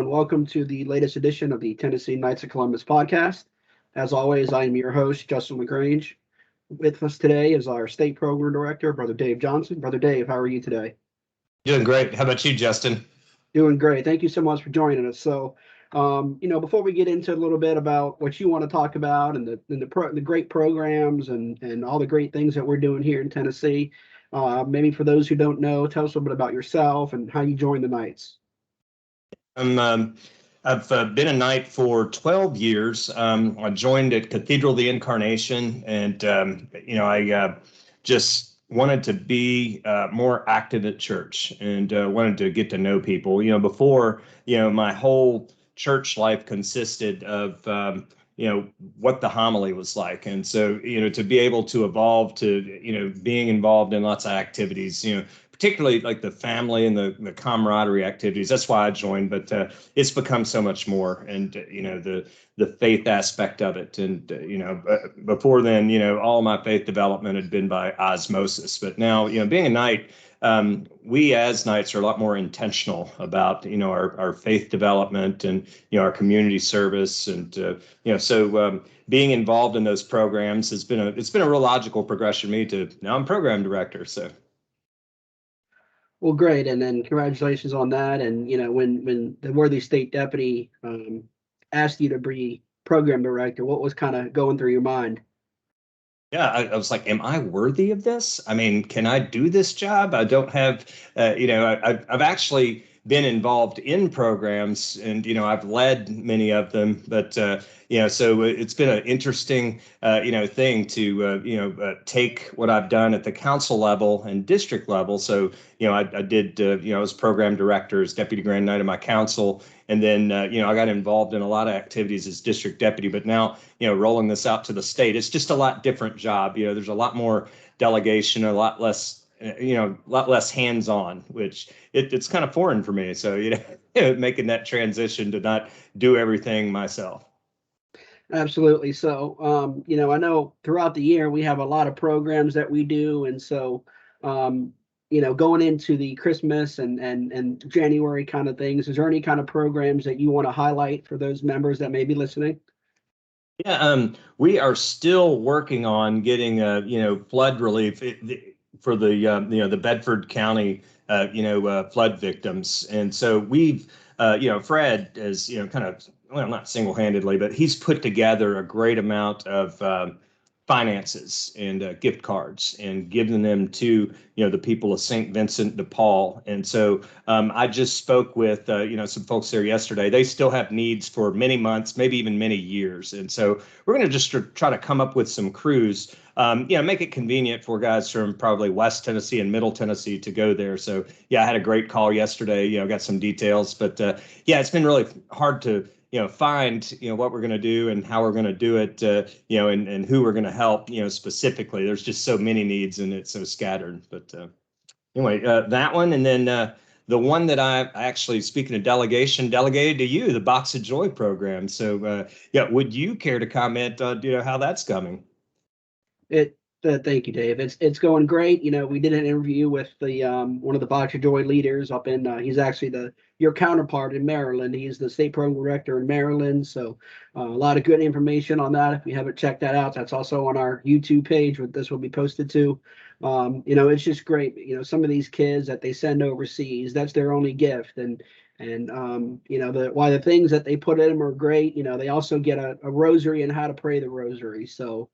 and welcome to the latest edition of the Tennessee Knights of Columbus podcast. As always, I am your host, Justin LaGrange. With us today is our state program director, Brother Dave Johnson. Brother Dave, how are you today? Doing great. How about you, Justin? Doing great. Thank you so much for joining us. Before we get into a little bit about what you want to talk about and the great programs and all the great things that we're doing here in Tennessee, maybe for those who don't know, tell us a little bit about yourself and how you joined the Knights. I've been a Knight for 12 years. I joined at Cathedral of the Incarnation, and I just wanted to be more active at church and wanted to get to know people. Before, my whole church life consisted of what the homily was like, and so to be able to evolve to being involved in lots of activities, particularly like the family and the camaraderie activities. That's why I joined, but it's become so much more, and the faith aspect of it. And before then, all my faith development had been by osmosis, but now being a Knight, we as Knights are a lot more intentional about our faith development and our community service, and being involved in those programs has been a real logical progression for me to now I'm program director. So. Well, great, and then congratulations on that. And when the worthy state deputy asked you to be program director, what was kind of going through your mind? Yeah, I was like, am I worthy of this? I mean, can I do this job? I don't have, I've actually been involved in programs, and I've led many of them, but so it's been an interesting thing to take what I've done at the council level and district level. So I did I was program director as deputy grand knight of my council, and then I got involved in a lot of activities as district deputy. But now rolling this out to the state, it's just a lot different job. There's a lot more delegation, a lot less hands-on, which it's kind of foreign for me. So, making that transition to not do everything myself. Absolutely. So, I know throughout the year we have a lot of programs that we do, and so, going into the Christmas and January kind of things, is there any kind of programs that you want to highlight for those members that may be listening? Yeah, we are still working on getting flood relief for the Bedford County flood victims, and so we've Fred is kind of, well, not single-handedly, but he's put together a great amount of finances and gift cards and given them to the people of St. Vincent de Paul. And so I just spoke with some folks there yesterday. They still have needs for many months, maybe even many years. And so we're going to just try to come up with some crews, make it convenient for guys from probably West Tennessee and Middle Tennessee to go there. So I had a great call yesterday. Got some details, but it's been really hard to find what we're going to do and how we're going to do it, and who we're going to help, specifically. There's just so many needs and it's so scattered. But anyway, that one, and then the one that I actually, speaking of delegation, delegated to you, the Box of Joy program. So would you care to comment on how that's coming? Thank you, Dave. It's going great. We did an interview with the one of the Box of Joy leaders up in. He's actually your counterpart in Maryland. He's the state program director in Maryland. So a lot of good information on that. If you haven't checked that out, that's also on our YouTube page. What this will be posted to. It's just great. Some of these kids that they send overseas, that's their only gift, and the things that they put in them are great. They also get a rosary and how to pray the rosary. So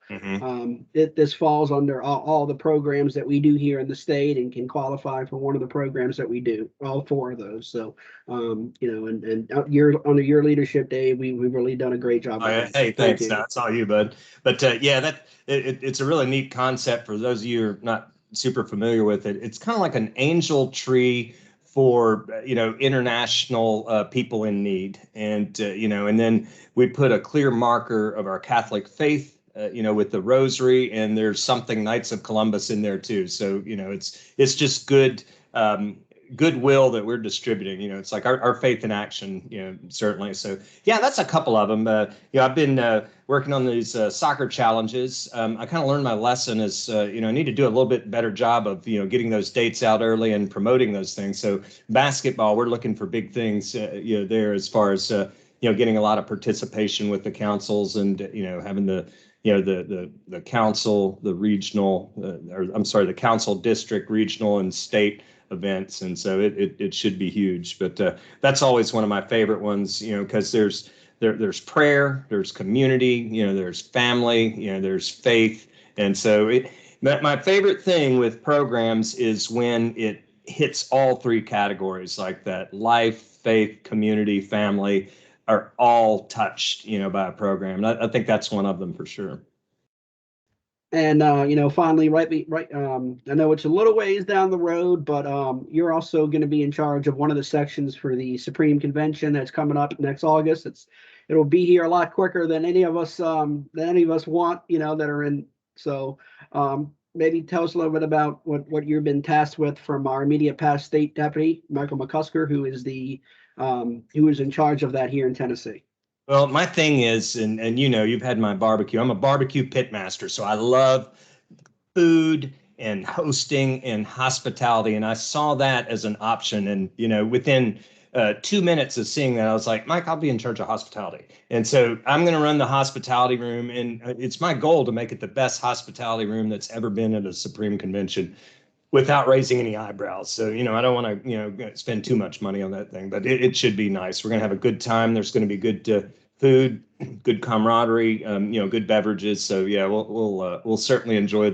this falls under all the programs that we do here in the state and can qualify for one of the programs that we do, all four of those. So under your leadership, Dave, we've really done a great job. Hey, thanks. No, it's all you, bud. But it's a really neat concept for those of you who are not super familiar with it. It's kind of like an angel tree for international people in need, and and then we put a clear marker of our Catholic faith, with the rosary, and there's something Knights of Columbus in there too. So it's just good goodwill that we're distributing. It's like our faith in action, certainly. So yeah, that's a couple of them. I've been working on these soccer challenges. I kind of learned my lesson is, I need to do a little bit better job of, getting those dates out early and promoting those things. So basketball, we're looking for big things, there as far as, getting a lot of participation with the councils and, having the council, the regional, the council district, regional and state events. And so it should be huge, but that's always one of my favorite ones, because there's prayer, there's community, there's family, there's faith. And so my favorite thing with programs is when it hits all three categories like that: life, faith, community, family are all touched, by a program. And I think that's one of them for sure. And finally, right. I know it's a little ways down the road, but you're also going to be in charge of one of the sections for the Supreme Convention that's coming up next August. It'll be here a lot quicker than any of us want, that are in. So maybe tell us a little bit about what you've been tasked with from our immediate past state deputy, Michael McCusker, who is in charge of that here in Tennessee. Well, my thing is, and you've had my barbecue. I'm a barbecue pit master, so I love food and hosting and hospitality. And I saw that as an option. And, within 2 minutes of seeing that, I was like, Mike, I'll be in charge of hospitality. And so I'm going to run the hospitality room. And it's my goal to make it the best hospitality room that's ever been at a Supreme Convention without raising any eyebrows. So, I don't want to, spend too much money on that thing, but it should be nice. We're going to have a good time. There's going to be good food, good camaraderie, good beverages. So yeah, we'll certainly enjoy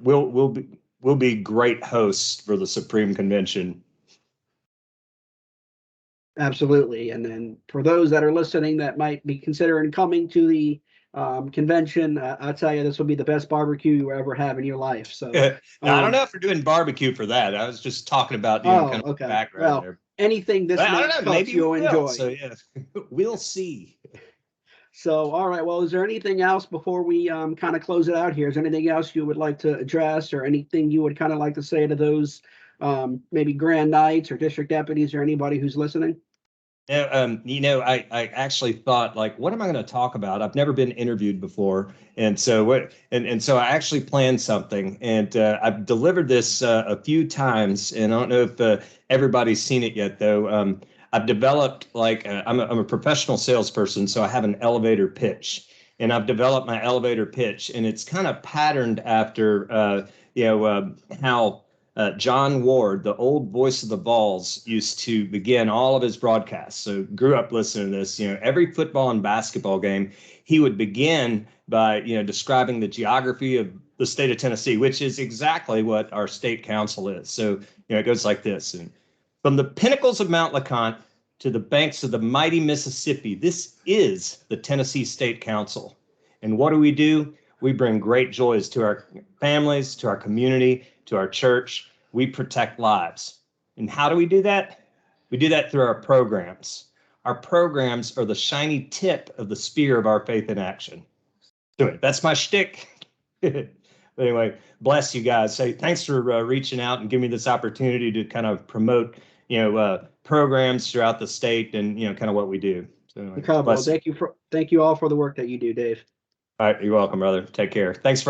we'll be great hosts for the Supreme Convention. Absolutely. And then for those that are listening that might be considering coming to the convention, I'll tell you, this will be the best barbecue you ever have in your life. So I don't know if we're doing barbecue for that. I was just talking about okay. Background there. Anything this man cooks, you'll enjoy. So yeah, we'll see. So all right. Well, is there anything else before we kind of close it out here? Is there anything else you would like to address, or anything you would kind of like to say to those maybe Grand Knights or district deputies or anybody who's listening? I actually thought, like, what am I going to talk about? I've never been interviewed before. And so so I actually planned something, and I've delivered this a few times, and I don't know if everybody's seen it yet, though. I've developed, like, I'm a professional salesperson, so I have an elevator pitch, and I've developed my elevator pitch, and it's kind of patterned after, how John Ward, the old voice of the Vols, used to begin all of his broadcasts. So grew up listening to this. Every football and basketball game, he would begin by describing the geography of the state of Tennessee, which is exactly what our state council is. So it goes like this: and from the pinnacles of Mount LeConte to the banks of the mighty Mississippi, this is the Tennessee State Council. And what do? We bring great joys to our families, to our community, to our church. We protect lives. And how do we do that? We do that through our programs. Our programs are the shiny tip of the spear of our faith in action. Do it. That's my shtick. But anyway, bless you guys. Say thanks for reaching out and giving me this opportunity to kind of promote, programs throughout the state and kind of what we do. So anyway, thank you all for the work that you do, Dave. All right, you're welcome, brother. Take care. Thanks for all